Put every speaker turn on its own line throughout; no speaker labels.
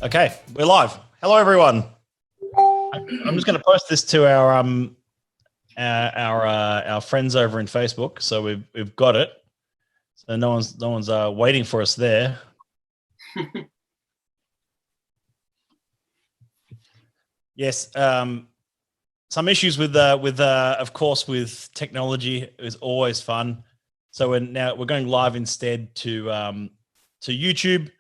Okay, we're live. Hello, everyone. I'm just going to post this to our friends over in Facebook, so we've got it. So no one's waiting for us there. Yes, some issues with of course with technology is always fun. So we're going live instead to YouTube.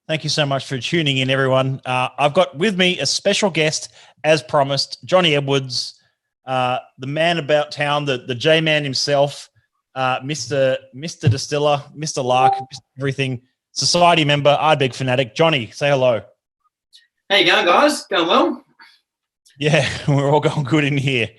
Thank you so much for tuning in, everyone. I've got with me a special guest, as promised, Jonnie Edwards, the man about town, the J-man himself, Mr. Distiller, Mr. Lark, Mr. Everything, society member, Ardbeg fanatic. Jonnie, say hello.
How you going, guys? Going well?
Yeah, we're all going good in here.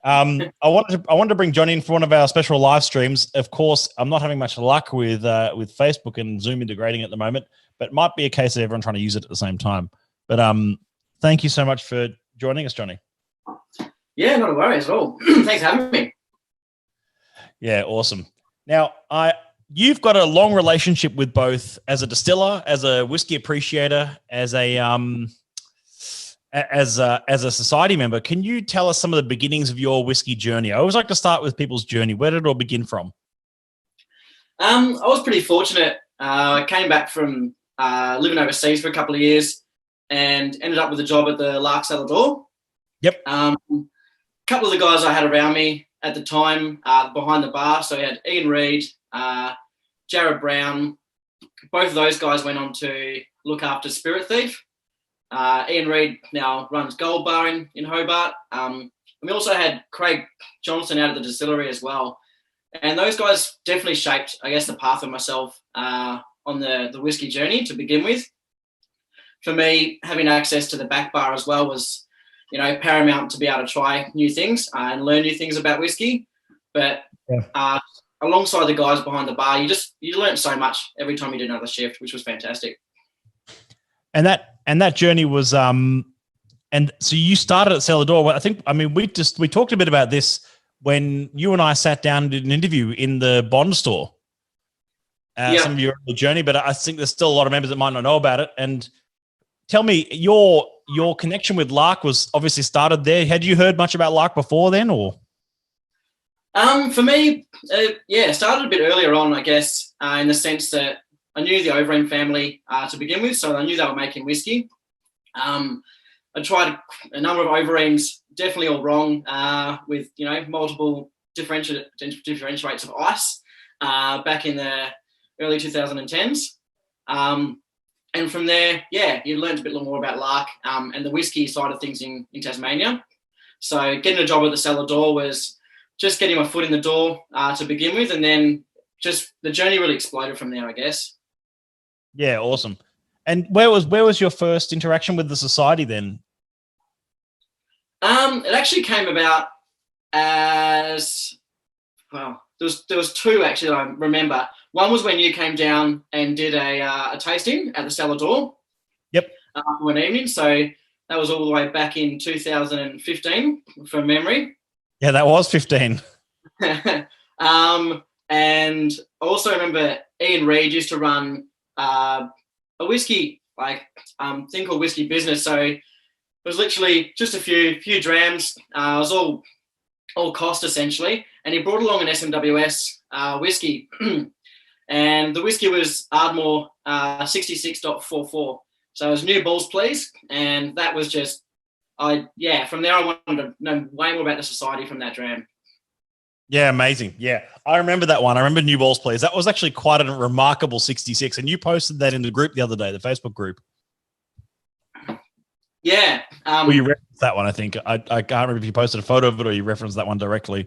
I wanted to bring Jonnie in for one of our special live streams. Of course, I'm not having much luck with Facebook and Zoom integrating at the moment, but it might be a case of everyone trying to use it at the same time. But thank you so much for joining us, Jonnie.
Yeah, not a worry at all. Thanks for having me. Yeah,
awesome. Now, you've got a long relationship with both as a distiller, as a whiskey appreciator, as a society member. Can you tell us some of the beginnings of your whiskey journey? I always like to start with people's journey. Where did it all begin from?
I was pretty fortunate. I came back from living overseas for a couple of years and ended up with a job at the Lark Distillery.
Yep.
A couple of the guys I had around me at the time behind the bar, so I had Ian Reid, Jared Brown. Both of those guys went on to look after Spirit Thief. Ian Reid now runs Gold Bar in Hobart. We also had Craig Johnson out of the distillery as well. And those guys definitely shaped, I guess, the path of myself on the whiskey journey to begin with. For me, having access to the back bar as well was, paramount to be able to try new things and learn new things about whiskey. But alongside the guys behind the bar, you learn so much every time you do another shift, which was fantastic.
And that journey was and so you started at Cellar Door. We talked a bit about this when you and I sat down and did an interview in the Bond store. Some of your journey, but I think there's still a lot of members that might not know about it. And tell me, your connection with Lark was obviously started there. Had you heard much about Lark before then, or?
For me, it started a bit earlier on, I guess, in the sense that I knew the Overeem family to begin with, so I knew they were making whiskey. I tried a number of Overeems, definitely all wrong, with multiple differential rates of ice back in the early 2010s. And from there, you learned a bit more about Lark and the whiskey side of things in Tasmania. So getting a job at the Cellar Door was just getting my foot in the door to begin with, and then just the journey really exploded from there, I guess.
Yeah, awesome. And where was your first interaction with the society then?
It actually came about as well. There was two actually that I remember. One was when you came down and did a tasting at the Cellar Door.
Yep.
One evening. So that was all the way back in 2015 from memory.
Yeah, that was 15.
And I also remember Ian Reid used to run a whiskey thing called Whiskey Business. So it was literally just a few drams. It was all cost essentially, and he brought along an SMWS whiskey, and the whiskey was Ardmore 66.44. So it was New Balls Please, and that was just from there I wanted to know way more about the society from that dram.
Yeah, amazing. Yeah, I remember that one. I remember New Balls Please. That was actually quite a remarkable 66, and you posted that in the group the other day, the Facebook group.
Yeah.
Well, you referenced that one, I think. I can't remember if you posted a photo of it or you referenced that one directly.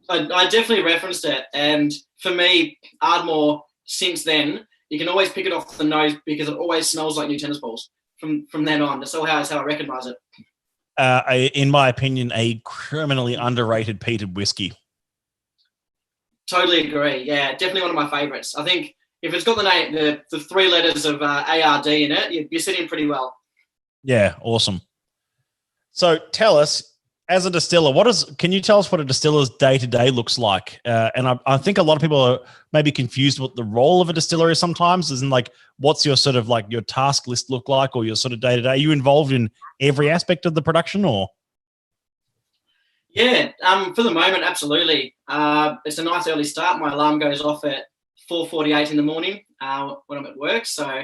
I definitely referenced it. And for me, Ardmore, since then, you can always pick it off the nose because it always smells like new tennis balls from then on. That's how I recognise it.
In my opinion, a criminally underrated peated whiskey.
Totally agree. Yeah, definitely one of my favourites. I think if it's got the three letters of ARD in it, you're sitting pretty well.
Yeah, awesome. So tell us, as a distiller, can you tell us what a distiller's day-to-day looks like? And I think a lot of people are maybe confused what the role of a distiller is sometimes, as in like, what's your sort of like your task list look like, or your sort of day-to-day? Are you involved in every aspect of the production, or?
Yeah, for the moment, absolutely. It's a nice early start. My alarm goes off at 4:48 in the morning when I'm at work, so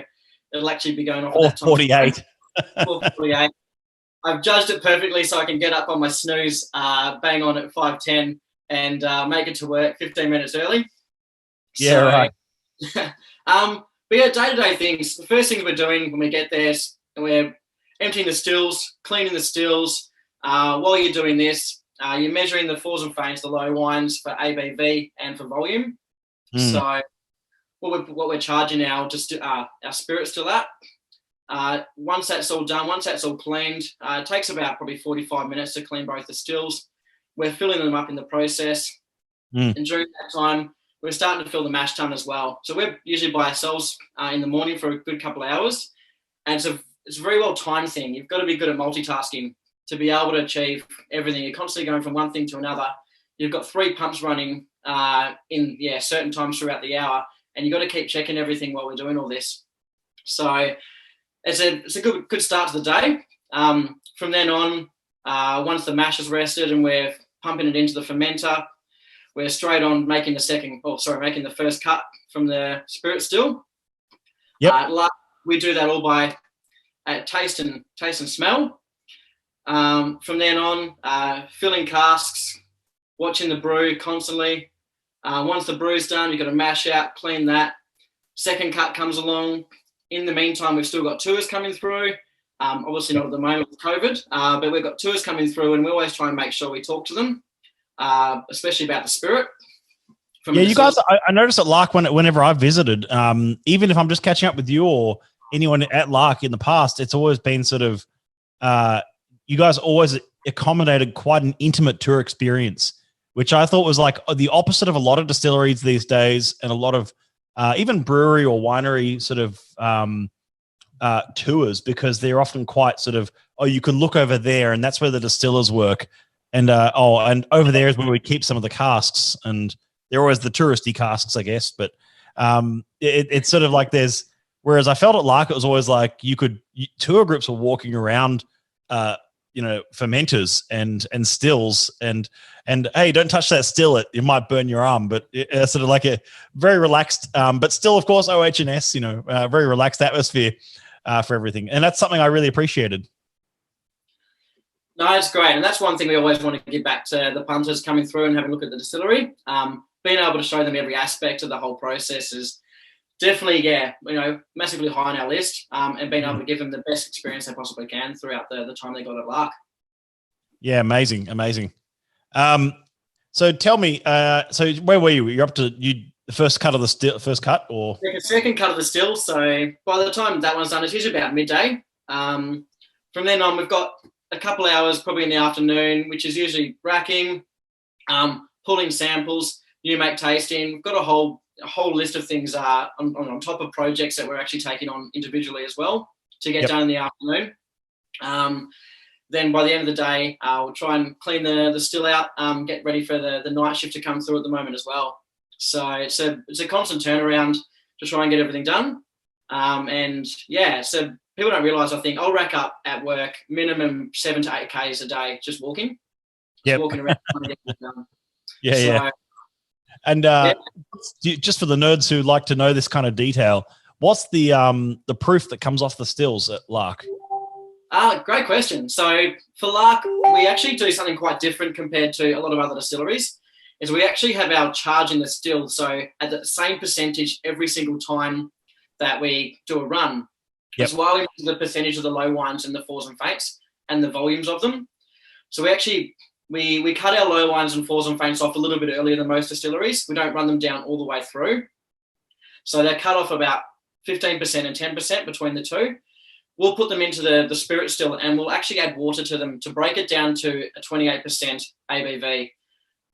it'll actually be going off at that time.
4:48.
4:48. I've judged it perfectly so I can get up on my snooze, bang on at 5:10 and make it to work 15 minutes early.
Yeah, right.
But yeah, day-to-day things. The first things we're doing when we get there is we're emptying the stills, cleaning the stills. While you're doing this, you're measuring the fours and feints, the low wines for ABV and for volume. So what we're charging our spirit still at. Once that's all done, once that's all cleaned, it takes about probably 45 minutes to clean both the stills. We're filling them up in the process. And during that time, we're starting to fill the mash tun as well. So we're usually by ourselves in the morning for a good couple of hours. And it's a very well timed thing. You've got to be good at multitasking to be able to achieve everything. You're constantly going from one thing to another. You've got 3 pumps running in certain times throughout the hour, and you've got to keep checking everything while we're doing all this. So it's a good start to the day. From then on, once the mash is rested and we're pumping it into the fermenter, we're straight on making the first cut from the spirit still.
Yep.
We do that all by taste and smell. From then on, filling casks, watching the brew constantly. Once the brew's done, you've got to mash out, clean that. Second cut comes along. In the meantime, we've still got tours coming through. Obviously not at the moment with COVID, but we've got tours coming through, and we always try and make sure we talk to them, especially about the spirit.
Yeah, you guys, I noticed at Lark whenever I visited, even if I'm just catching up with you or anyone at Lark in the past, it's always been sort of, you guys always accommodated quite an intimate tour experience, which I thought was like the opposite of a lot of distilleries these days, and a lot of even brewery or winery sort of tours, because they're often quite sort of, you can look over there and that's where the distillers work. And, and over there is where we keep some of the casks, and they're always the touristy casks, I guess. But it's sort of like whereas I felt at Lark, it was always like tour groups were walking around, fermenters and stills and hey, don't touch that still, it might burn your arm. But it's sort of like a very relaxed, but still, of course, OH&S, very relaxed atmosphere for everything. And that's something I really appreciated.
No, it's great. And that's one thing we always want to give back to the punters coming through and having a look at the distillery. Being able to show them every aspect of the whole process is definitely, massively high on our list, and being able to give them the best experience they possibly can throughout the time they got at Lark. Yeah,
amazing. So tell me, so where were you? You're up to the first cut of the still, first cut, or
second cut of the still. So by the time that one's done, it's usually about midday. From then on, we've got a couple hours probably in the afternoon, which is usually racking, pulling samples, new make tasting. We've got a whole list of things on top of projects that we're actually taking on individually as well to get done in the afternoon. Then by the end of the day, we'll try and clean the still out, get ready for the night shift to come through at the moment as well. So it's a constant turnaround to try and get everything done. So people don't realise, I think, I'll rack up at work minimum 7 to 8 Ks a day just walking. Just walking around trying to get it done.
Yeah. And just for the nerds who like to know this kind of detail, what's the proof that comes off the stills at Lark?
Great question. So for Lark, we actually do something quite different compared to a lot of other distilleries, is we actually have our charge in the still. So at the same percentage every single time that we do a run. That's why we measure the percentage of the low wines and the fours and feints and the volumes of them. So we actually, we cut our low wines and fours and feints off a little bit earlier than most distilleries. We don't run them down all the way through. So they're cut off about 15% and 10% between the two. We'll put them into the spirit still, and we'll actually add water to them to break it down to a 28% ABV.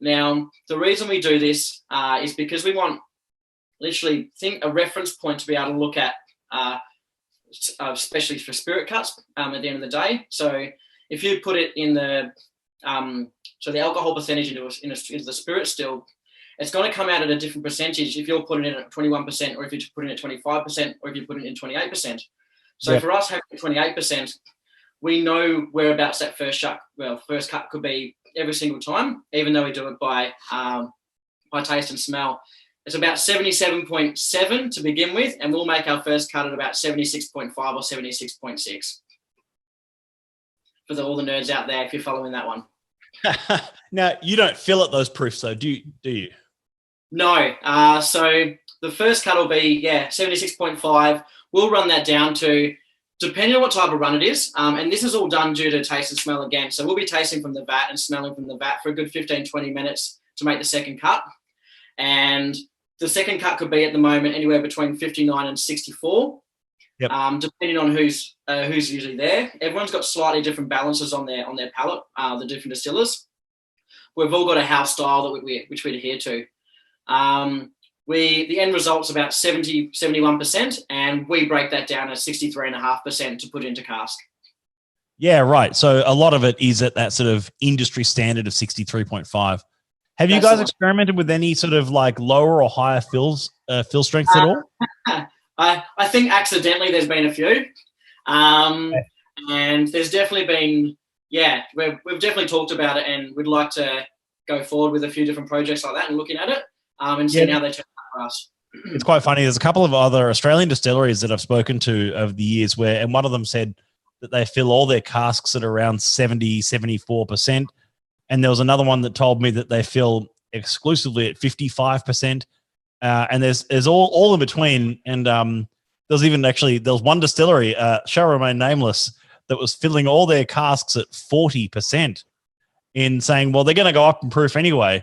Now, the reason we do this is because we want literally a reference point to be able to look at, especially for spirit cuts at the end of the day. So if you put it in the so the alcohol percentage into the spirit still, it's going to come out at a different percentage if you're putting it in at 21%, or if you're putting it at 25%, or if you're putting it in 28%. So for us having 28%, we know whereabouts that first cut could be every single time, even though we do it by taste and smell. It's about 77.7 to begin with, and we'll make our first cut at about 76.5 or 76.6. For all the nerds out there, if you're following that one.
Now, you don't fill at those proofs, though, do you?
No. So the first cut will be, 76.5. We'll run that down to, depending on what type of run it is, and this is all done due to taste and smell again. So we'll be tasting from the vat and smelling from the vat for a good 15, 20 minutes to make the second cut. And the second cut could be at the moment anywhere between 59 and 64. Yep. Depending on who's usually there. Everyone's got slightly different balances on their palate, the different distillers. We've all got a house style that which we adhere to. The end result's about 71%, and we break that down at 63.5% to put into cask.
Yeah, right. So a lot of it is at that sort of industry standard of 63.5. Have you guys experimented with any sort of like lower or higher fill strengths at all?
I think accidentally there's been a few. And there's definitely been, we've definitely talked about it, and we'd like to go forward with a few different projects like that and looking at it and seeing how they turn out for us.
It's quite funny. There's a couple of other Australian distilleries that I've spoken to over the years and one of them said that they fill all their casks at around 70, 74%. And there was another one that told me that they fill exclusively at 55%. And there's all in between. And there was one distillery, shall remain nameless, that was filling all their casks at 40% in saying, well, they're going to go up in proof anyway.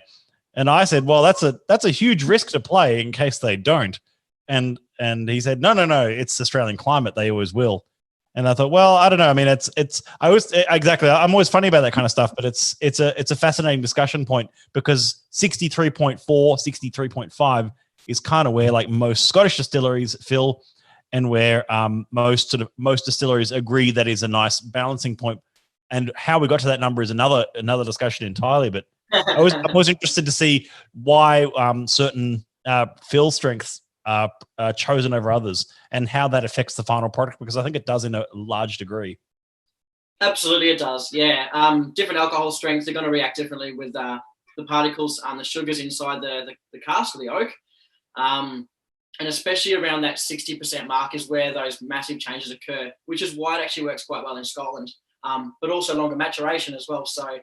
And I said, well, that's a huge risk to play in case they don't. And he said, no, it's Australian climate. They always will. And I thought, well, I don't know. I mean, I'm always funny about that kind of stuff, but it's a fascinating discussion point because 63.4, 63.5 is kind of where like most Scottish distilleries fill, and where most distilleries agree that is a nice balancing point. And how we got to that number is another discussion entirely. But I was interested to see why certain fill strengths are chosen over others and how that affects the final product, because I think it does in a large degree.
Absolutely, it does. Yeah, different alcohol strengths are going to react differently with the particles and the sugars inside the cask or the oak. And especially around that 60% mark is where those massive changes occur, which is why it actually works quite well in Scotland, but also longer maturation as well. So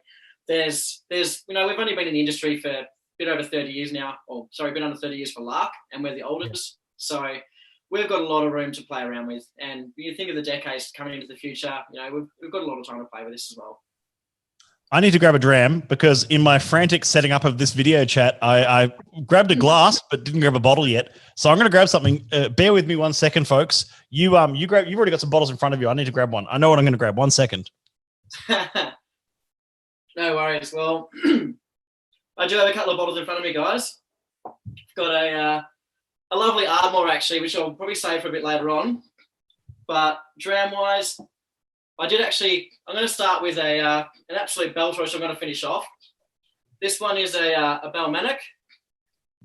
there's we've only been in the industry for a bit over 30 years now, a bit under 30 years for Lark, and we're the oldest. So we've got a lot of room to play around with. And when you think of the decades coming into the future, we've got a lot of time to play with this as well.
I need to grab a dram because in my frantic setting up of this video chat, I grabbed a glass but didn't grab a bottle yet. So I'm going to grab something. Bear with me 1 second, folks. You've already got some bottles in front of you. I need to grab one. I know what I'm going to grab. 1 second.
No worries. Well, I do have a couple of bottles in front of me, guys. I've got a lovely Ardmore actually, which I'll probably save for a bit later on. But dram-wise, I'm going to start with an absolute belter, which I'm going to finish off. This one is a Balmanic,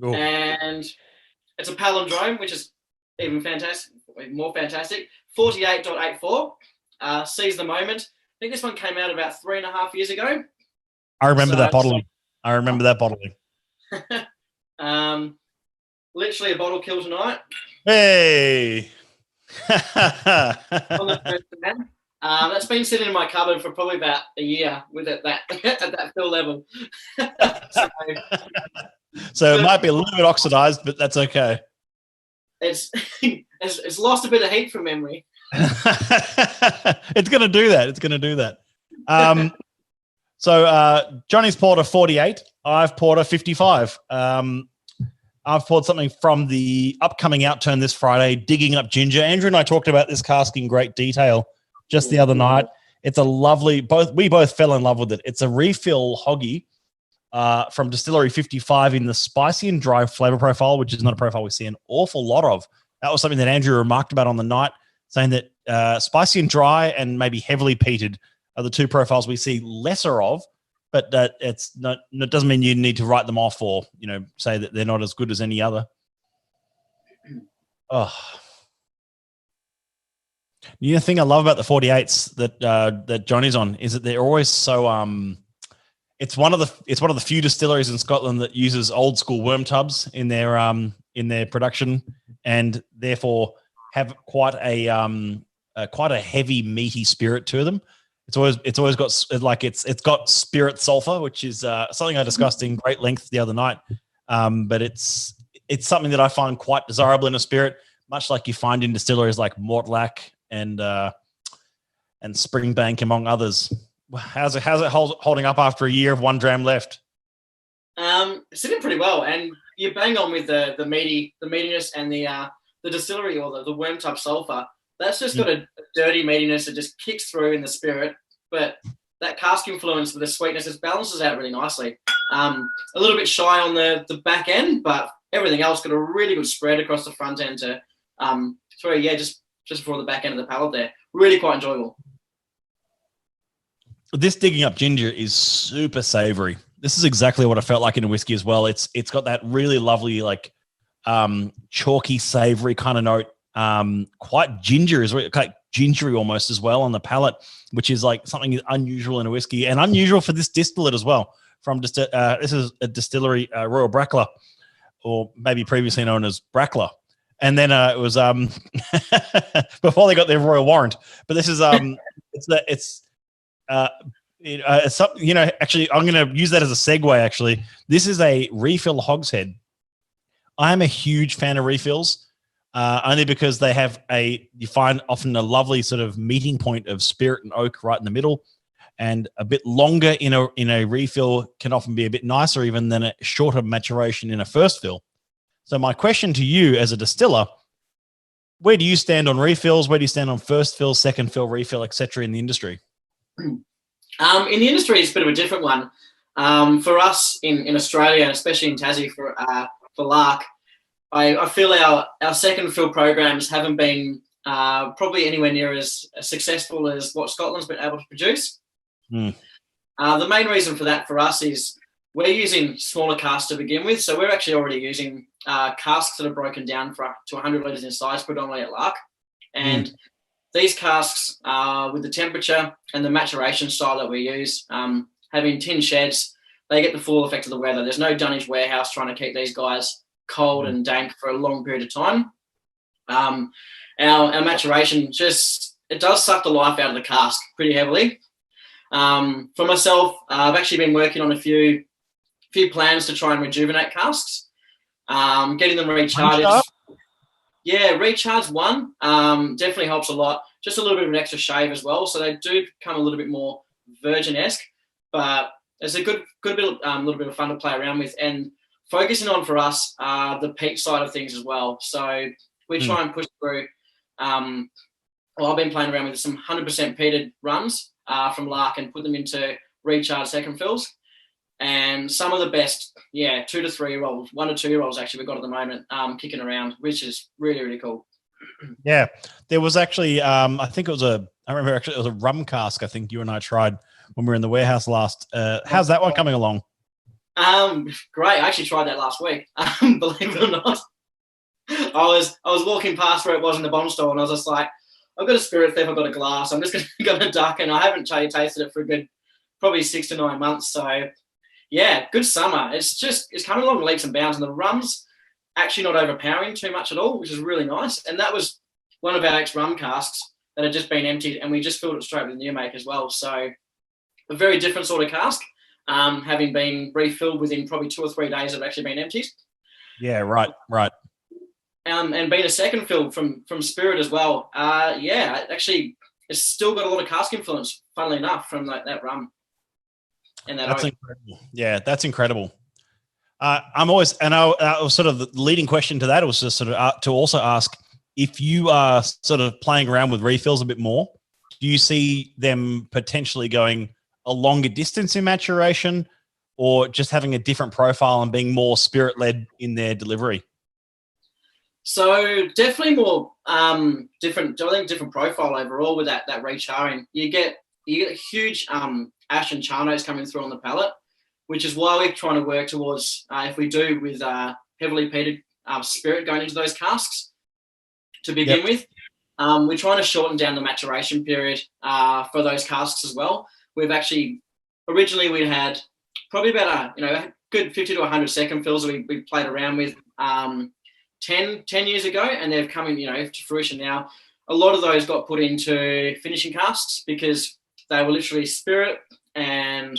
and it's a palindrome, which is even more fantastic. 48.84, seize the moment. I think this one came out about 3.5 years ago.
I remember that bottling.
Literally a bottle kill tonight.
Hey!
On the first man. That's been sitting in my cupboard for probably about a year with it at that fill level.
So it might be a little bit oxidized, but that's okay.
It's lost a bit of heat from memory.
It's going to do that. So Johnny's poured a 48. I've poured a 55. I've poured something from the upcoming outturn this Friday, Digging Up Ginger. Andrew and I talked about this cask in great detail just the other night. It's a lovely, we both fell in love with it. It's a refill hoggy from Distillery 55 in the spicy and dry flavor profile, which is not a profile we see an awful lot of. That was something that Andrew remarked about on the night, saying that spicy and dry and maybe heavily peated are the two profiles we see lesser of. but it's not. It doesn't mean you need to write them off or say that they're not as good as any other. Oh, the thing I love about the 48s that Johnny's on is that they're always so. It's one of the few distilleries in Scotland that uses old school worm tubs in their production, and therefore have quite a heavy meaty spirit to them. It's always got it's got spirit sulfur, which is something I discussed in great length the other night. But it's something that I find quite desirable in a spirit, much like you find in distilleries like Mortlach and Springbank, among others. How's it holding up after a year of 1 dram left?
Sitting pretty well, and you're bang on with the meatiness and the distillery or the worm tub sulfur. That's just got a dirty meatiness that just kicks through in the spirit, but that cask influence with the sweetness just balances out really nicely. A little bit shy on the back end, but everything else got a really good spread across the front end to just before the back end of the palate there. Really quite enjoyable.
This digging up ginger is super savory. This is exactly what I felt like in a whiskey as well. It's got that really lovely chalky savory kind of note. Quite ginger is quite gingery almost as well on the palate, which is like something unusual in a whiskey and unusual for this distillate as well. This is a distillery, Royal Brackla, or maybe previously known as Brackla. And then it was before they got their Royal Warrant. But this is actually, I'm going to use that as a segue. Actually, this is a refill hogshead. I am a huge fan of refills. Only because they have you find often a lovely sort of meeting point of spirit and oak right in the middle, and a bit longer in a refill can often be a bit nicer even than a shorter maturation in a first fill. So my question to you as a distiller, where do you stand on refills? Where do you stand on first fill, second fill, refill, etc. in the industry?
In the industry, it's a bit of a different one. For us in Australia, and especially in Tassie for Lark, I feel our second fill programs haven't been probably anywhere near as successful as what Scotland's been able to produce. The main reason for that for us is we're using smaller casks to begin with. So we're actually already using casks that are broken down to 100 litres in size, predominantly at Lark. And these casks, with the temperature and the maturation style that we use, having tin sheds, they get the full effect of the weather. There's no dunnage warehouse trying to keep these guys cold and dank for a long period of time. Our maturation it does suck the life out of the cask pretty heavily. For myself, I've actually been working on a few plans to try and rejuvenate casks, getting them recharged. Yeah, recharge one definitely helps a lot. Just a little bit of an extra shave as well, so they do become a little bit more virgin-esque, but it's a good bit, little bit of fun to play around with, and focusing on for us the peat side of things as well. So we try and push through. I've been playing around with some 100% peated runs from Lark and put them into recharge second fills. And some of the best, 2 to 3 year olds, 1 to 2 year olds actually we've got at the moment kicking around, which is really, really cool.
Yeah, there was actually, I remember actually it was a rum cask I think you and I tried when we were in the warehouse last. How's that one coming along?
Great. I actually tried that last week. Believe it or not, I was walking past where it was in the bomb store, and I was just like, I've got a spirit thief, I've got a glass. I'm just going to duck, and I haven't tasted it for a good probably 6 to 9 months. So yeah, good summer. It's coming along leaps and bounds, and the rum's actually not overpowering too much at all, which is really nice. And that was one of our ex-rum casks that had just been emptied, and we just filled it straight with a new make as well. So a very different sort of cask. Having been refilled within probably 2 or 3 days of actually being emptied. Yeah,
right.
And being a second fill from Spirit as well. Actually, it's still got a lot of cask influence, funnily enough, from that rum. And that's
incredible. Yeah, that's incredible. I'm always, and I was sort of the leading question to that was just sort of to also ask if you are sort of playing around with refills a bit more. Do you see them potentially going a longer distance in maturation, or just having a different profile and being more spirit-led in their delivery?
So definitely more different profile overall with that recharring. You get you get a huge ash and char notes coming through on the palate, which is why we're trying to work towards, if we do with heavily peated spirit going into those casks to begin with, we're trying to shorten down the maturation period for those casks as well. We've actually, originally we had probably about a good 50 to 100 second fills that we played around with 10 years ago, and they've come in, to fruition now. A lot of those got put into finishing casks because they were literally spirit and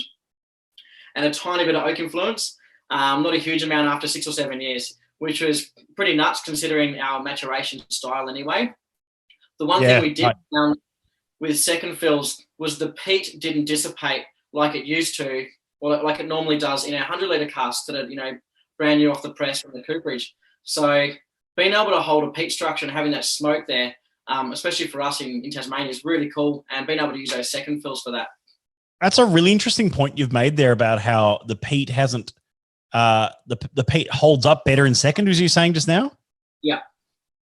a tiny bit of oak influence, not a huge amount after 6 or 7 years, which was pretty nuts considering our maturation style anyway. The one thing we did with second fills was the peat didn't dissipate like it used to, or like it normally does in our 100-litre casks that are, brand new off the press from the cooperage. So being able to hold a peat structure and having that smoke there, especially for us in Tasmania, is really cool, and being able to use those second fills for that.
That's a really interesting point you've made there about how the peat hasn't the peat holds up better in second, as you're saying just now.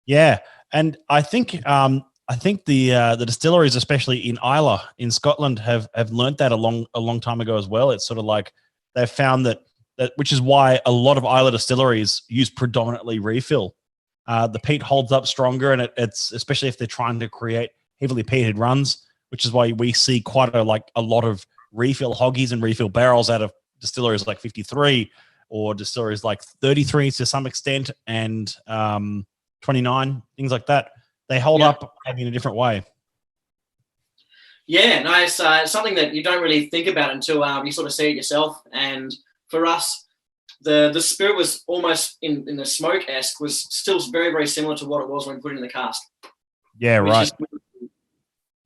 Yeah, and I think the distilleries, especially in Islay in Scotland, have learnt that a long time ago as well. It's sort of like they've found that which is why a lot of Islay distilleries use predominantly refill. The peat holds up stronger, and it's especially if they're trying to create heavily peated runs, which is why we see quite a lot of refill hoggies and refill barrels out of distilleries like 53 or distilleries like 33 to some extent, and 29, things like that. They hold up in a different way.
Yeah, no, it's something that you don't really think about until you sort of see it yourself. And for us, the spirit was almost in the smoke-esque, was still very, very similar to what it was when we put it in the cask.
Yeah, right.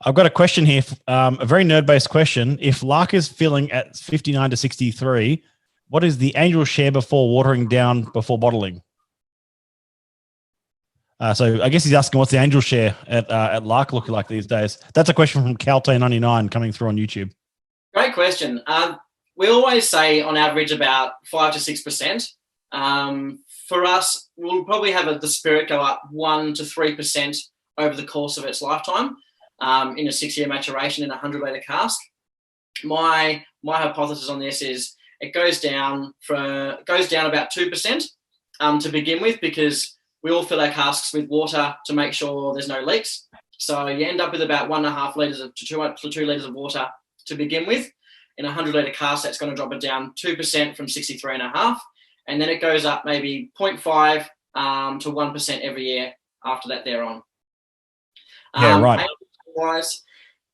I've got a question here, a very nerd-based question. If Lark is filling at 59 to 63, what is the annual share before watering down before bottling? So I guess he's asking what's the angel share at Lark looking like these days. That's a question from Calte99 coming through on YouTube.
Great question. We always say on average about 5 to 6%. For us, we'll probably have the spirit go up 1 to 3% over the course of its lifetime in a 6-year maturation in a 100-litre cask. My hypothesis on this is it goes down about 2% to begin with, because we all fill our casks with water to make sure there's no leaks. So you end up with about 1.5 litres to 2 litres of water to begin with. In a 100-litre cask, that's going to drop it down 2% from 63.5. And then it goes up maybe 0.5 to 1% every year after that thereon.
Yeah, right.
Wise,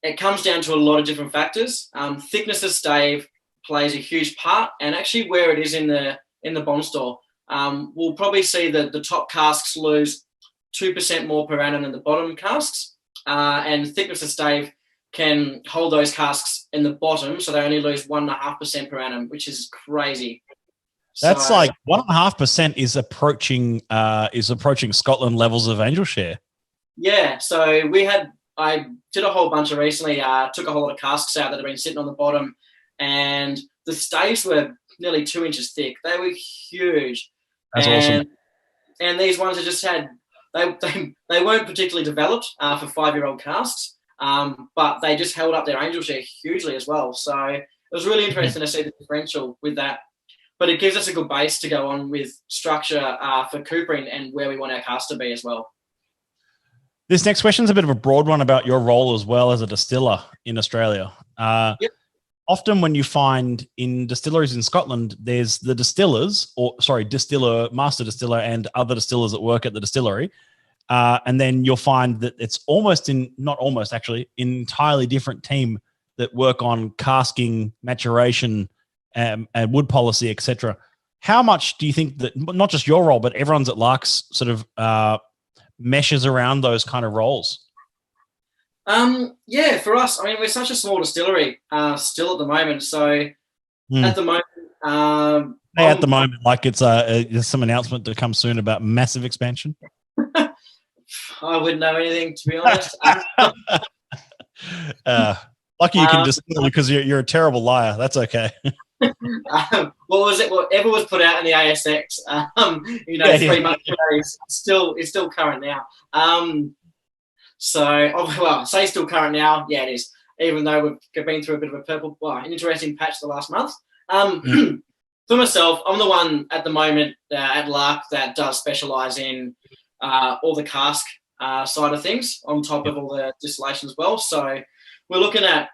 it comes down to a lot of different factors. Thickness of stave plays a huge part, and actually where it is in the bond store, we'll probably see that the top casks lose 2% more per annum than the bottom casks, and thickness of stave can hold those casks in the bottom, so they only lose 1.5% per annum, which is crazy.
That's like 1.5% is approaching Scotland levels of angel share.
Yeah, so I did a whole bunch of recently, took a whole lot of casks out that have been sitting on the bottom, and the staves were nearly 2 inches thick. They were huge.
That's awesome.
And these ones just had, they weren't particularly developed for 5-year-old casks, but they just held up their angel share hugely as well. So it was really interesting to see the differential with that. But it gives us a good base to go on with structure for coopering and where we want our cask to be as well.
This next question is a bit of a broad one about your role as well as a distiller in Australia. Often when you find in distilleries in Scotland, there's the distiller, master distiller, and other distillers that work at the distillery. And then you'll find that it's entirely different team that work on casking, maturation, and wood policy, etc. How much do you think that, not just your role, but everyone's at Lark's sort of meshes around those kind of roles?
Yeah, for us, I mean, we're such a small distillery still at the moment. So at the moment,
at the moment, like there's some announcement to come soon about massive expansion.
I wouldn't know anything, to be honest.
Lucky you can distill because you're a terrible liar. That's okay.
What was it? Whatever was put out in the ASX, 3 months ago, it's still current now. Say still current now. Yeah, it is. even though we've been through a bit of an interesting patch the last month. For myself, I'm the one at the moment at Lark that does specialise in all the cask side of things on top of all the distillation as well. So we're looking at,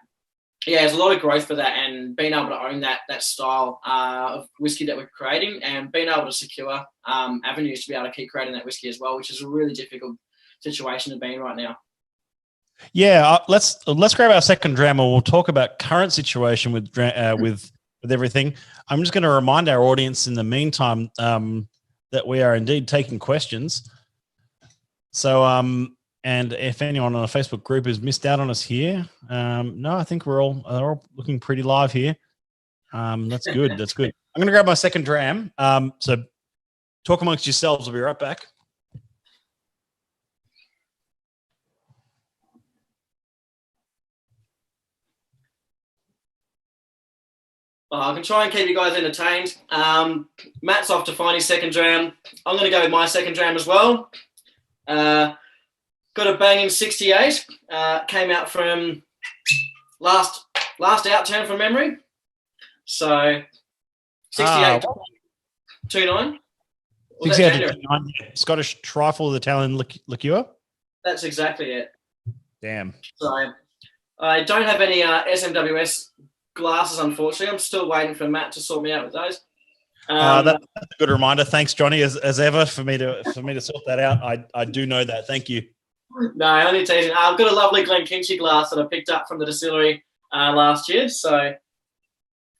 there's a lot of growth for that, and being able to own that style of whiskey that we're creating, and being able to secure avenues to be able to keep creating that whiskey as well, which is a really difficult situation to be in right now.
Yeah, let's grab our second dram, and we'll talk about current situation with everything. I'm just going to remind our audience in the meantime that we are indeed taking questions. So, and if anyone on a Facebook group has missed out on us here, no, I think we're all looking pretty live here. That's good. That's good. I'm going to grab my second dram. So talk amongst yourselves. I'll be right back.
I can try and keep you guys entertained. Matt's off to find his second dram. I'm going to go with my second dram as well. Got a banging 68. Came out from last outturn from memory. So 68 29.
68 29. Scottish trifle Italian liqueur.
That's exactly it.
Damn.
So I don't have any SMWS glasses, unfortunately. I'm still waiting for Matt to sort me out with those.
That's a good reminder. Thanks, Johnny, as ever, for me to sort that out. I do know that. Thank you.
No, only teasing. I've got a lovely Glenkinchie glass that I picked up from the distillery last year. So,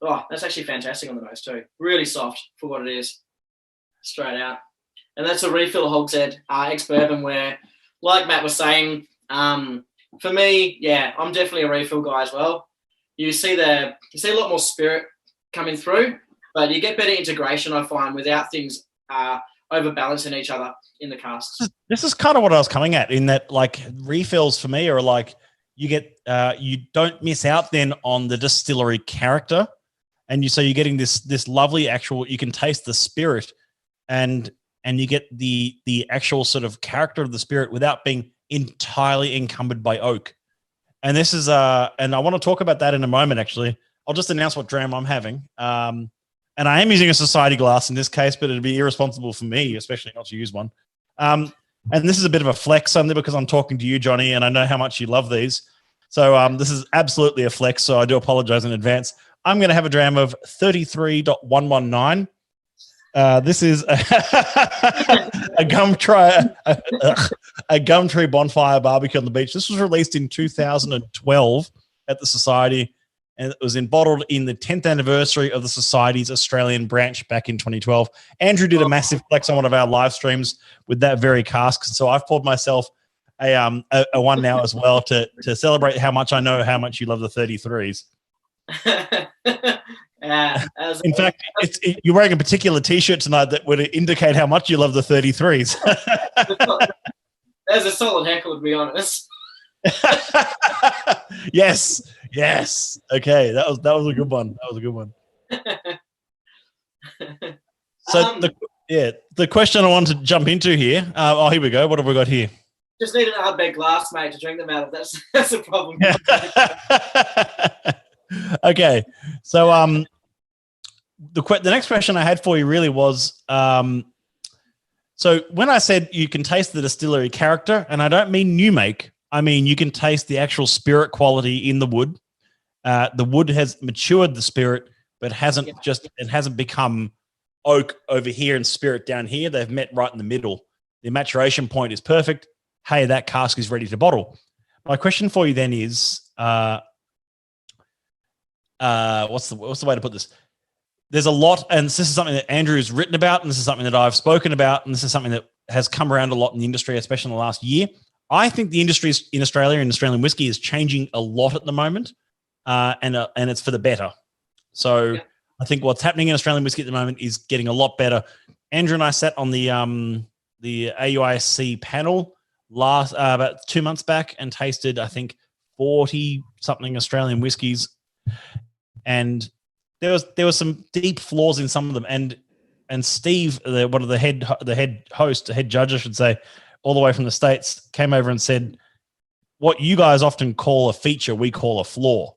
that's actually fantastic on the nose too. Really soft for what it is, straight out. And that's a refill hogshead ex-bourbon where, like Matt was saying, for me, I'm definitely a refill guy as well. You see a lot more spirit coming through, but you get better integration, I find, without things overbalancing each other in the casks.
This is kind of what I was coming at, in that, like, refills for me are like you get you don't miss out then on the distillery character, and so you're getting this lovely actual. You can taste the spirit, and you get the actual sort of character of the spirit without being entirely encumbered by oak. And this is and I want to talk about that in a moment. Actually, I'll just announce what dram I'm having. And I am using a society glass in this case, but it'd be irresponsible for me, especially not to use one. And this is a bit of a flex, only because I'm talking to you, Johnny, and I know how much you love these. So this is absolutely a flex, so I do apologize in advance. I'm going to have a dram of 33.119. This is a Gumtree bonfire barbecue on the beach. This was released in 2012 at the Society, and it was bottled in the 10th anniversary of the Society's Australian branch back in 2012. Andrew did a massive flex on one of our live streams with that very cask, so I've poured myself a one now as well to celebrate how much I know how much you love the 33s. In fact, you're wearing a particular T-shirt tonight that would indicate how much you love the 33s.
There's a solid heckle, to be honest.
Yes. Okay, that was a good one. That was a good one. So the question I wanted to jump into here. Here we go. What have we got here?
Just need an Ardbeg glass, mate, to drink them out of. That's a problem.
Okay, so the next question I had for you really was, so when I said you can taste the distillery character, and I don't mean new make, I mean you can taste the actual spirit quality in the wood. The wood has matured the spirit, but it hasn't become oak over here and spirit down here. They've met right in the middle. The maturation point is perfect. Hey, that cask is ready to bottle. My question for you then is, what's the way to put this? There's a lot, and this is something that Andrew has written about, and this is something that I've spoken about, and this is something that has come around a lot in the industry, especially in the last year. I think the industry in Australia and Australian whiskey is changing a lot at the moment, and it's for the better. So I think what's happening in Australian whiskey at the moment is getting a lot better. Andrew and I sat on the AUISC panel about 2 months back and tasted, I think, 40 something Australian whiskies, and there was some deep flaws in some of them. And Steve, one of the head judge, I should say, all the way from the States, came over and said, what you guys often call a feature, we call a flaw.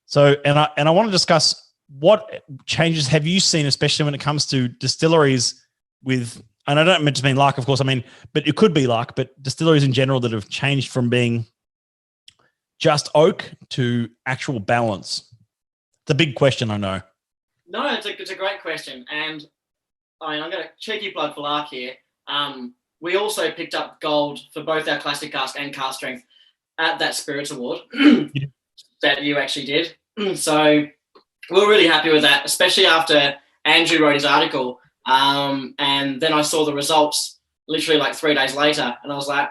So, and I want to discuss what changes have you seen, especially when it comes to distilleries with, and I don't mean to mean Lark, of course, I mean, but it could be Lark, but distilleries in general that have changed from being just oak to actual balance. It's a big question, I know.
No, it's a great question. And I'm going to cheeky plug for Lark here. We also picked up gold for both our classic cask and cask strength at that Spirits Award that you actually did. So we're really happy with that, especially after Andrew wrote his article. And then I saw the results literally like 3 days later, and I was like,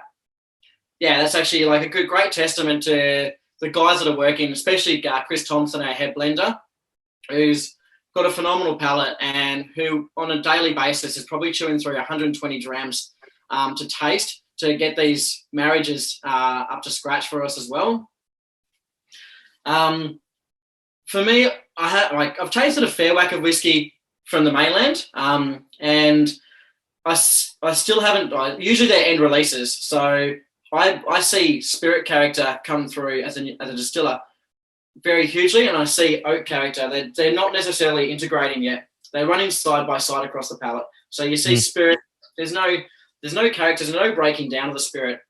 yeah, that's actually like a great testament to the guys that are working, especially Chris Thompson, our head blender, who's got a phenomenal palate and who on a daily basis is probably chewing through 120 drams to taste to get these marriages up to scratch for us as well. For me, I've tasted a fair whack of whiskey from the mainland, and I still haven't. Usually they're end releases, so I see spirit character come through as a distiller very hugely, and I see oak character. They're not necessarily integrating yet. They're running side by side across the palate. So you see spirit. There's no characters, no breaking down of the spirit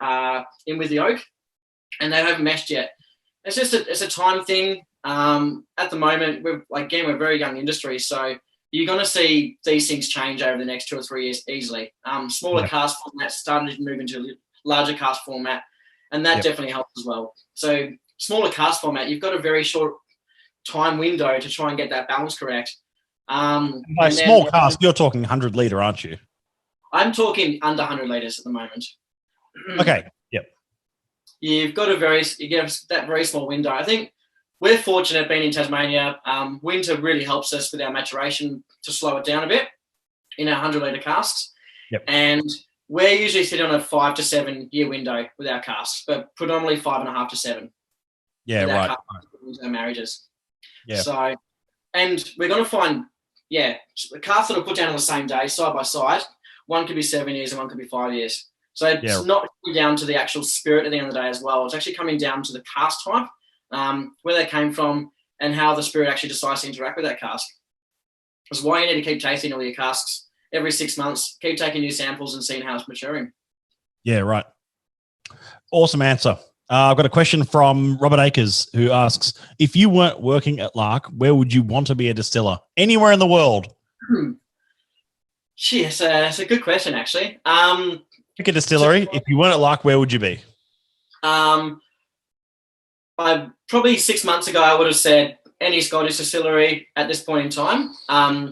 in with the oak, and they haven't meshed yet. It's just it's a time thing. At the moment, we're a very young industry, so you're going to see these things change over the next 2 or 3 years easily. Smaller cask formats starting to move into larger cask format, and that definitely helps as well. So smaller cask format, you've got a very short time window to try and get that balance correct.
By small cask, you're talking 100 litre, aren't you?
I'm talking under 100 litres at the moment.
Okay. Yep.
You get that very small window. I think we're fortunate being in Tasmania. Winter really helps us with our maturation to slow it down a bit in our 100 litre casks.
Yep.
And we're usually sitting on a 5 to 7 year window with our casks, but predominantly 5.5 to 7.
Yeah, right.
Our marriages.
Yeah.
So, and we're going to find, the casks that are put down on the same day, side by side, one could be 7 years and one could be 5 years. So it's not down to the actual spirit at the end of the day as well. It's actually coming down to the cask type, where they came from, and how the spirit actually decides to interact with that cask. That's why you need to keep tasting all your casks every 6 months. Keep taking new samples and seeing how it's maturing.
Yeah, right. Awesome answer. I've got a question from Robert Akers, who asks, if you weren't working at Lark, where would you want to be a distiller? Anywhere in the world?
It's a good question, actually.
Pick a distillery. If you weren't at Lark, where would you be?
Probably 6 months ago, I would have said any Scottish distillery at this point in time. I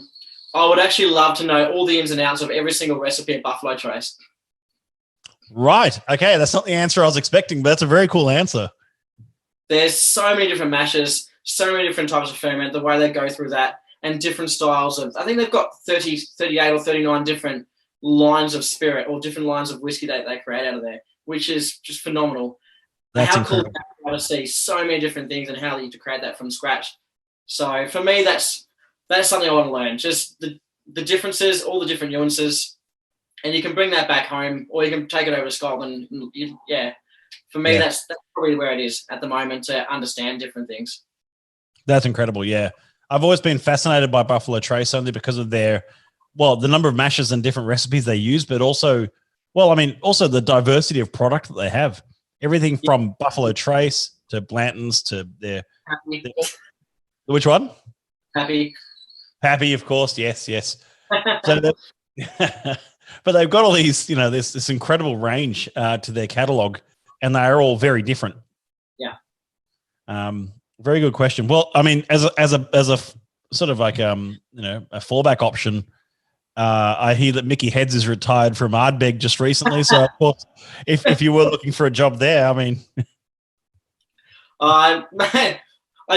would actually love to know all the ins and outs of every single recipe at Buffalo Trace.
Right. Okay. That's not the answer I was expecting, but that's a very cool answer.
There's so many different mashes, so many different types of ferment, the way they go through that, and different styles of, I think they've got 30, 38 or 39 different lines of spirit or different lines of whiskey that they create out of there, which is just phenomenal.
That's
how
incredible.
Cool to see so many different things and how you to create that from scratch. So for me, that's something I want to learn. Just the differences, all the different nuances, and you can bring that back home, or you can take it over to Scotland. For me, that's probably where it is at the moment, to understand different things.
That's incredible. Yeah, I've always been fascinated by Buffalo Trace only because of the number of mashes and different recipes they use, but also the diversity of product that they have. Everything from Buffalo Trace to Blanton's to their which one?
Happy,
of course. Yes. So but they've got all these, this incredible range to their catalog, and they are all very different.
Yeah.
Very good question. Well, I mean, as a sort of like a fallback option, I hear that Mickey Heads is retired from Ardbeg just recently. So, of course, if you were looking for a job there, I mean,
I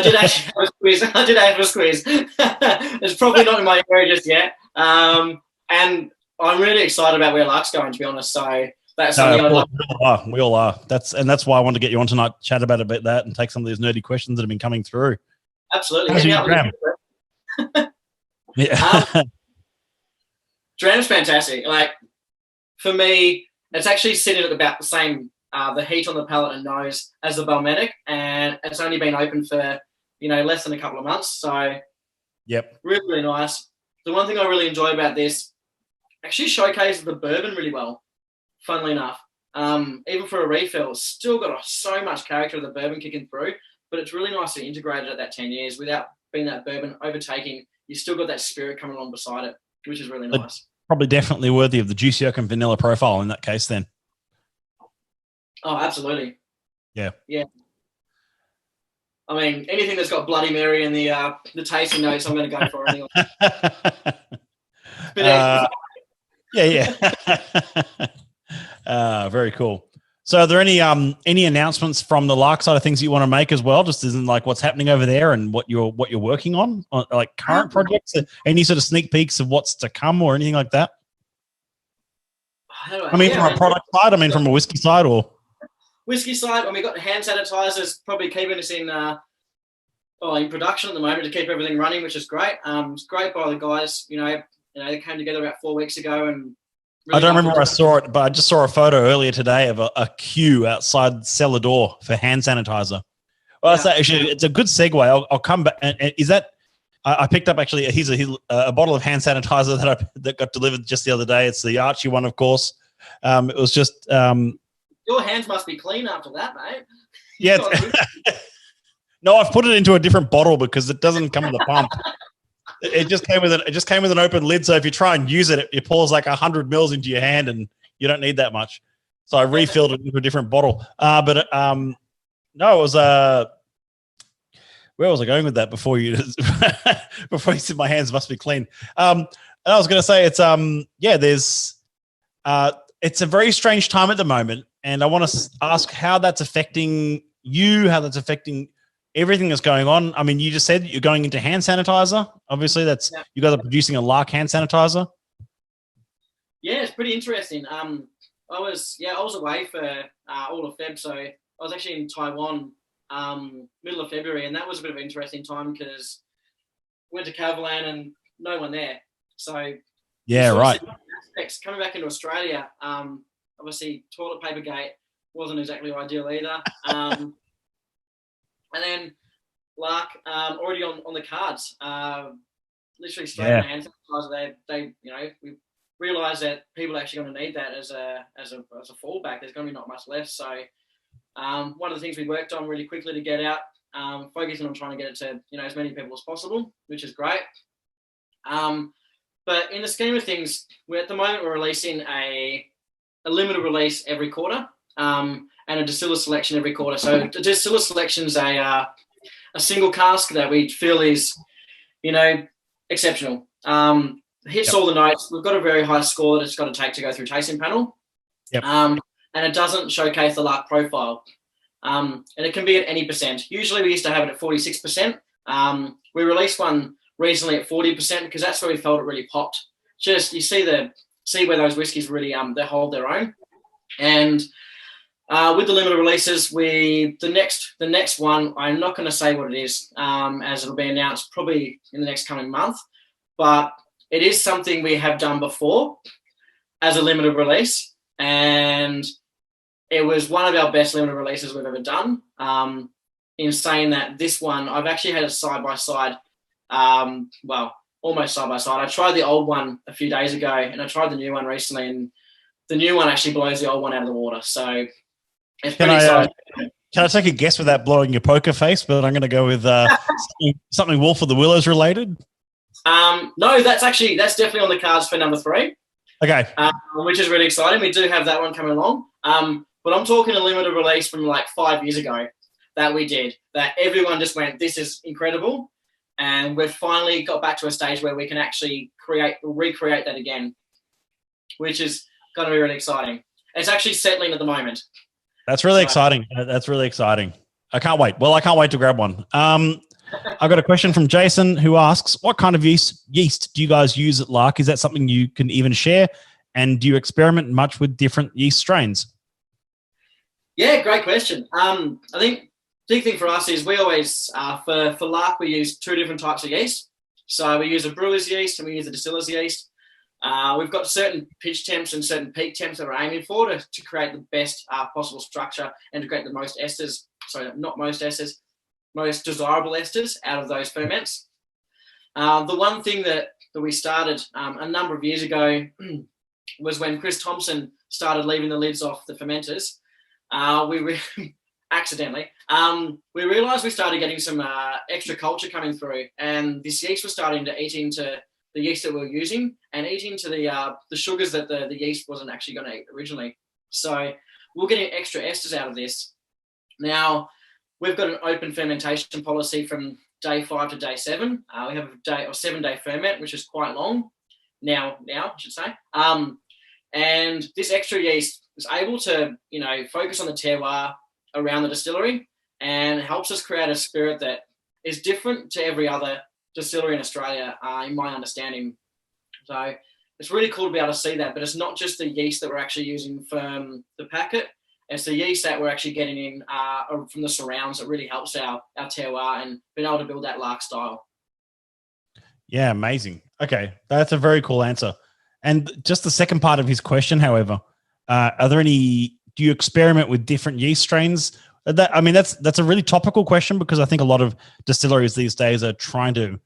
did actually have a squeeze. It's probably not in my area just yet. And I'm really excited about where Lark's going, to be honest. So that's something I'd like.
We all are. That's why I wanted to get you on tonight, chat about that, and take some of these nerdy questions that have been coming through.
Absolutely.
Yeah.
Dram's fantastic. Like, for me, it's actually sitting at about the same the heat on the palate and nose as the Balmenic, and it's only been open for, less than a couple of months. So
Yep.
really, really nice. The one thing I really enjoy about this actually showcases the bourbon really well, funnily enough. Even for a refill, it's still got so much character of the bourbon kicking through, but it's really nicely integrated at that 10 years without being that bourbon overtaking. You still got that spirit coming along beside it, which is really nice.
Probably definitely worthy of the juicy oak and vanilla profile in that case then.
Oh, absolutely.
Yeah.
Yeah. I mean, anything that's got Bloody Mary in the tasting notes, I'm going to go for anyway.
Yeah. Very cool. So are there any announcements from the Lark side of things that you want to make as well? Just as in like what's happening over there and what you're working on like current projects? Any sort of sneak peeks of what's to come or anything like that? From a product side, from a whiskey side or?
Whiskey side, we got hand sanitizers probably keeping us in production at the moment to keep everything running, which is great. It's great by the guys, they came together about 4 weeks ago and really I don't remember where I saw it, but I just saw a photo earlier today of a queue outside cellar door for hand sanitizer. Well, yeah. It's a good segue. I'll come back. And is that I picked up actually a bottle of hand sanitizer that got delivered just the other day. It's the Archie one, of course. It was just your hands must be clean after that, mate.
Yeah. No, I've put it into a different bottle because it doesn't come with a pump. It just came with an open lid. So if you try and use it, it pours like 100 mils into your hand, and you don't need that much. So I refilled it into a different bottle. No, it was where was I going with that before you said my hands must be clean? And I was going to say it's a very strange time at the moment, and I want to ask how that's affecting you, how that's affecting everything that's going on. I mean, you just said you're going into hand sanitizer. Obviously, you guys are producing a Lark hand sanitizer.
Yeah, it's pretty interesting. I was away for all of Feb, so I was actually in Taiwan middle of February, and that was a bit of an interesting time because went to Cavalan and no one there. So
yeah, right.
Aspects coming back into Australia. Obviously, toilet paper gate wasn't exactly ideal either. And then Lark already on the cards. Literally straight on hand sanitizer. We realised that people are actually going to need that as a fallback. There's going to be not much left. So one of the things we worked on really quickly to get out, focusing on trying to get it to as many people as possible, which is great. But in the scheme of things, at the moment we're releasing a limited release every quarter. And a distiller selection every quarter. So the distiller selection is a single cask that we feel is, exceptional. Hits all the notes. We've got a very high score that it's got to take to go through tasting panel.
Yep.
And it doesn't showcase the Lark profile. And it can be at any percent. Usually we used to have it at 46%. We released one recently at 40% because that's where we felt it really popped. Just you see where those whiskies really they hold their own. And with the limited releases, the next one, I'm not going to say what it is, as it'll be announced probably in the next coming month, but it is something we have done before as a limited release, and it was one of our best limited releases we've ever done. In saying that, this one, I've actually had it side by side, almost side by side. I tried the old one a few days ago, and I tried the new one recently, and the new one actually blows the old one out of the water. So it's pretty exciting.
Can I take a guess without blowing your poker face? But I'm going to go with something Wolf of the Willows related.
No, that's definitely on the cards for number 3.
Okay.
Which is really exciting. We do have that one coming along. But I'm talking a limited release from like 5 years ago that we did, that everyone just went, this is incredible. And we've finally got back to a stage where we can actually recreate that again, which is going to be really exciting. It's actually settling at the moment.
That's really exciting. That's really exciting. I can't wait. Well, I can't wait to grab one. I've got a question from Jason who asks, what kind of yeast do you guys use at Lark? Is that something you can even share? And do you experiment much with different yeast strains?
Yeah, great question. I think the big thing for us is we always, for Lark, we use 2 different types of yeast. So we use a brewer's yeast and we use a distiller's yeast. We've got certain pitch temps and certain peak temps that we're aiming for to create the best possible structure and to create the most esters. Sorry, not most esters, most desirable esters out of those ferments. The one thing that we started a number of years ago was when Chris Thompson started leaving the lids off the fermenters. Accidentally, we realised we started getting some extra culture coming through, and this yeast was starting to eat into the yeast that we were using and eat into the sugars that the yeast wasn't actually going to eat originally. So we're getting extra esters out of this. Now, we've got an open fermentation policy from day 5 to day 7. We have a 7-day ferment, which is quite long now, I should say. And this extra yeast is able to, focus on the terroir around the distillery and helps us create a spirit that is different to every other distillery in Australia, in my understanding. So it's really cool to be able to see that, but it's not just the yeast that we're actually using from the packet. It's the yeast that we're actually getting in from the surrounds that really helps our terroir and being able to build that Lark style.
Yeah, amazing. Okay, that's a very cool answer. And just the second part of his question, however, do you experiment with different yeast strains? That's a really topical question because I think a lot of distilleries these days are trying to,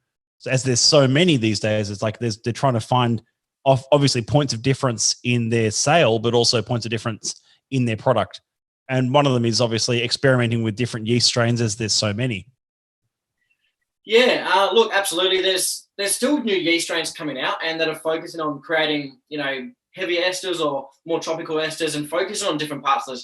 as there's so many these days, it's like they're trying to find obviously points of difference in their sale, but also points of difference in their product. And one of them is obviously experimenting with different yeast strains as there's so many.
Yeah, look, absolutely. There's still new yeast strains coming out and that are focusing on creating, heavier esters or more tropical esters and focusing on different parts of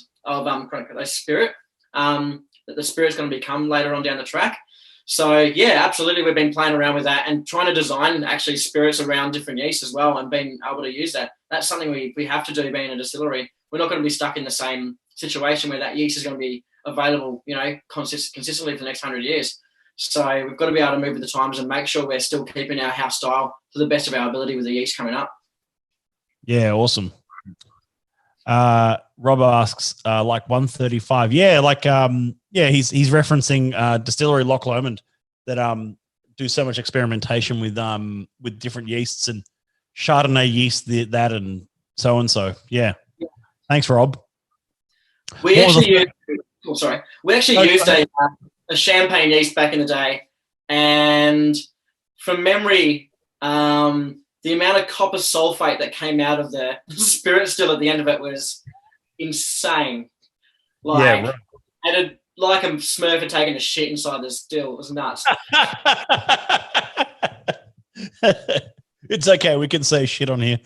spirit that the spirit's going to become later on down the track. So, yeah, absolutely. We've been playing around with that and trying to design actually spirits around different yeasts as well and being able to use that. That's something we have to do being a distillery. We're not going to be stuck in the same situation where that yeast is going to be available, consistently for the next 100 years. So we've got to be able to move with the times and make sure we're still keeping our house style to the best of our ability with the yeast coming up.
Yeah, awesome. Robert asks, like 135. Yeah, he's referencing Distillery Loch Lomond that do so much experimentation with different yeasts and Chardonnay yeast, that and so and so. Yeah. Thanks, Rob.
We actually used a champagne yeast back in the day, and from memory, the amount of copper sulfate that came out of the spirit still at the end of it was insane. Like a Smurf had taken a shit inside the still. It was nuts.
It's okay. We can say shit on here.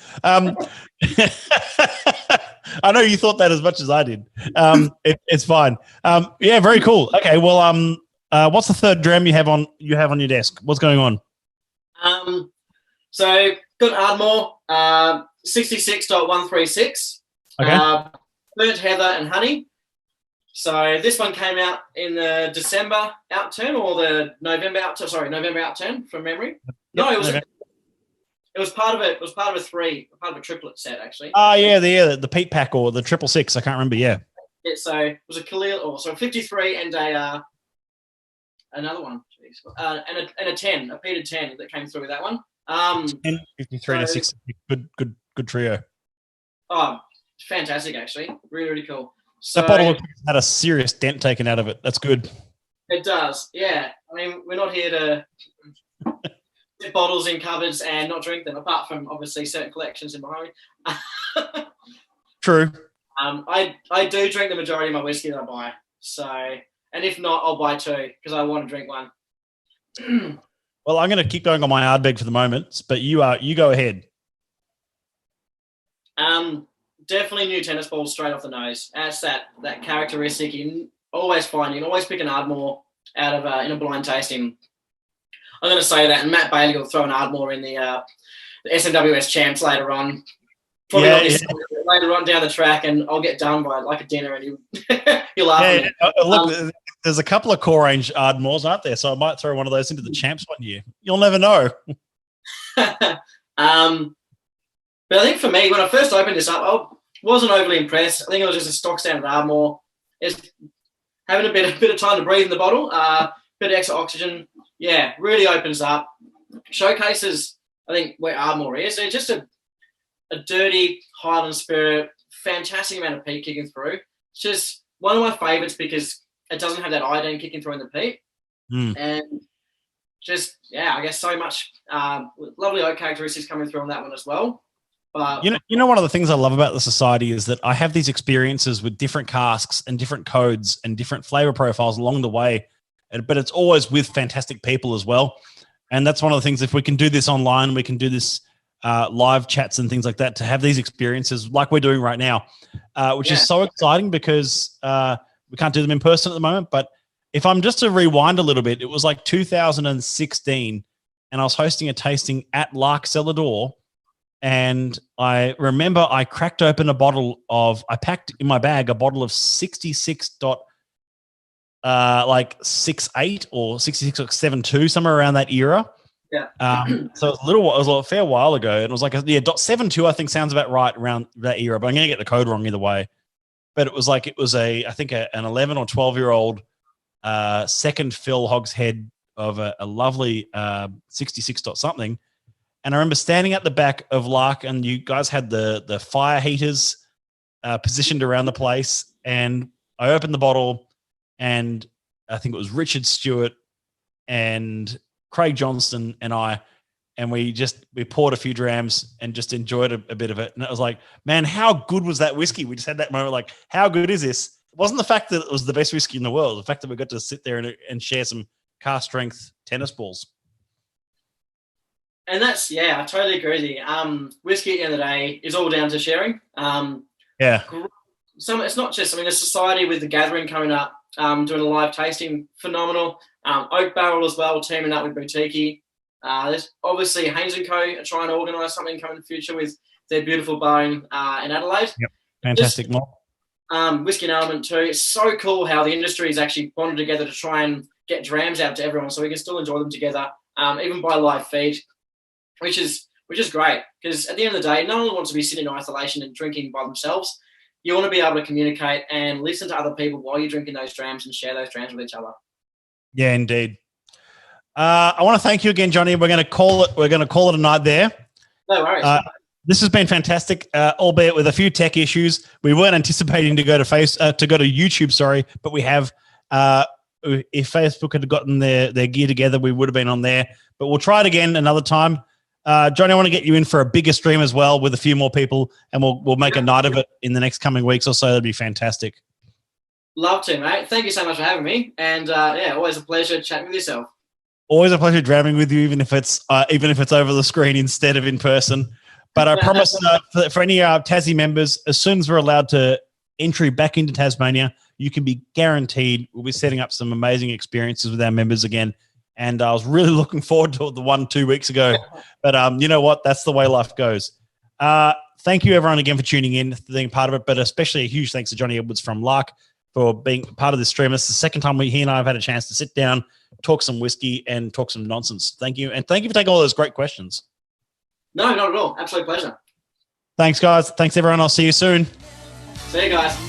I know you thought that as much as I did. It's fine. Yeah, very cool. Okay, well, what's the third dram you have on your desk? What's going on?
So got Ardmore 66.136.
Okay.
Burnt heather and honey. So this one came out in the December outturn or the November outturn. Sorry, November outturn from memory. No, it was. November. It was part of it. It was part of a triplet set actually.
Oh yeah, the Pete Pack or the 666. I can't remember. Yeah.
Yeah. So it was a Khalil, 53 and another one, and a 10, a peated 10 that came through with that one.
10, 53 to 60. Good trio.
Oh, fantastic! Actually, really, really cool. So,
that bottle had a serious dent taken out of it. That's good.
It does. Yeah. I mean, we're not here to put bottles in cupboards and not drink them, apart from obviously certain collections in behind me.
True.
I do drink the majority of my whiskey that I buy. So, and if not, I'll buy 2 because I want to drink one.
Well, I'm going to keep going on my Ardbeg for the moment, but you go ahead.
Definitely new tennis balls straight off the nose. That's that characteristic you always find. You can always pick an Ardmore out of in a blind tasting. I'm going to say that, and Matt Bailey will throw an Ardmore in the SMWS champs later on. Probably not this later on down the track, and I'll get done by like a dinner, and he'll laugh at me.
Look, there's a couple of core range Ardmores, aren't there? So I might throw one of those into the champs one year. You'll never know.
But I think for me, when I first opened this up, I wasn't overly impressed. I think it was just a stock standard Ardmore. It's having a bit of time to breathe in the bottle, bit of extra oxygen. Yeah, really opens up. Showcases, I think, where Ardmore is. It's just a dirty Highland spirit, fantastic amount of peat kicking through. It's just one of my favourites because it doesn't have that iodine kicking through in the peat. And just, I guess so much lovely oak characteristics coming through on that one as well. But
you know, one of the things I love about the society is that I have these experiences with different casks and different codes and different flavor profiles along the way, but it's always with fantastic people as well. And that's one of the things, if we can do this online, we can do this live chats and things like that, to have these experiences like we're doing right now, which is so exciting because we can't do them in person at the moment. But if I'm just to rewind a little bit, it was like 2016 and I was hosting a tasting at Lark Cellar Door. And I remember I cracked open a bottle of, I packed in my bag a bottle of 66.68 or 66.72, somewhere around that era.
Yeah.
So it was a fair while ago. And it was like, .72, I think sounds about right around that era, but I'm going to get the code wrong either way. But it was like, I think an 11 or 12-year-old second fill hogshead of a lovely 66 something. And I remember standing at the back of Lark, and you guys had the fire heaters positioned around the place. And I opened the bottle, and I think it was Richard Stewart and Craig Johnston and we poured a few drams and just enjoyed a bit of it. And it was like, man, how good was that whiskey? We just had that moment like, how good is this? It wasn't the fact that it was the best whiskey in the world. The fact that we got to sit there and share some car strength tennis balls.
And that's, I totally agree with you. Whiskey at the end of the day is all down to sharing. It's not just, a society with the gathering coming up, doing a live tasting, phenomenal. Oak Barrel as well, teaming up with Boutique. There's obviously Haynes & Co. are trying to organise something coming in the future with their beautiful bar in Adelaide.
Yep, fantastic.
Whiskey and Element too. It's so cool how the industry has actually bonded together to try and get drams out to everyone so we can still enjoy them together, even by live feed. Which is great, because at the end of the day, no one wants to be sitting in isolation and drinking by themselves. You want to be able to communicate and listen to other people while you're drinking those drams and share those drams with each other. Yeah,
indeed. I want to thank you again, Jonnie. We're going to call it a night there.
No worries.
This has been fantastic, albeit with a few tech issues. We weren't anticipating to go to YouTube, but we have. If Facebook had gotten their gear together, we would have been on there. But we'll try it again another time. Jonnie, I want to get you in for a bigger stream as well with a few more people, and we'll make a night of it in the next coming weeks or so. That'd be fantastic.
Love to, mate. Thank you so much for having me. And always a pleasure chatting with yourself.
Always a pleasure dramming with you, even if it's over the screen instead of in person. But I promise for any Tassie members, as soon as we're allowed to entry back into Tasmania, you can be guaranteed we'll be setting up some amazing experiences with our members again. And I was really looking forward to the 1-2 weeks ago. But you know what? That's the way life goes. Thank you, everyone, again for tuning in, for being part of it. But especially a huge thanks to Jonnie Edwards from Lark for being part of this stream. It's the second time he and I have had a chance to sit down, talk some whiskey, and talk some nonsense. Thank you. And thank you for taking all those great questions.
No, not at all. Absolute pleasure.
Thanks, guys. Thanks, everyone. I'll see you soon.
See you guys.